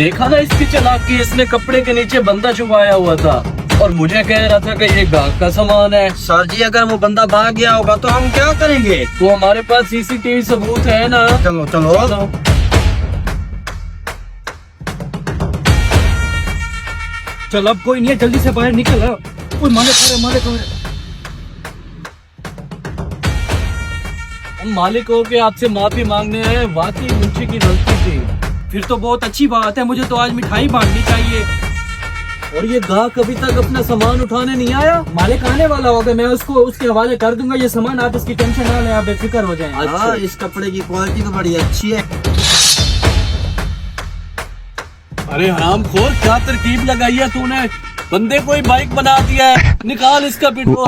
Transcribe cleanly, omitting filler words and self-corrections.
देखा ना इसकी चालाकी, इसने कपड़े के नीचे बंदा छुपाया हुआ था और मुझे कह रहा था कि ये गाहक का सामान है। सर जी अगर वो बंदा भाग गया होगा तो हम क्या करेंगे? तो हमारे पास सीसीटीवी सबूत है ना। चलो चलो चलो। चल अब कोई नहीं है, जल्दी से बाहर निकल। कोई मालिक हो रहे। हम मालिक हो के आपसे माफी मांगने आए, वाकई मुंशी की गलती थी। फिर तो बहुत अच्छी बात है, मुझे तो आज मिठाई बांटनी चाहिए। और ये गाहक अभी तक अपना सामान उठाने नहीं आया। मालिक आने वाला होगा, मैं उसको उसके हवाले कर दूंगा ये सामान। आप इसकी टेंशन ना लें, आप बेफिक्र हो जाएं। हाँ इस कपड़े की क्वालिटी तो बड़ी अच्छी है। अरे हरामखोर, क्या तरकीब लगाई है तूने? बंदे को ही बाइक बना दिया है। निकाल इसका पेट्रोल।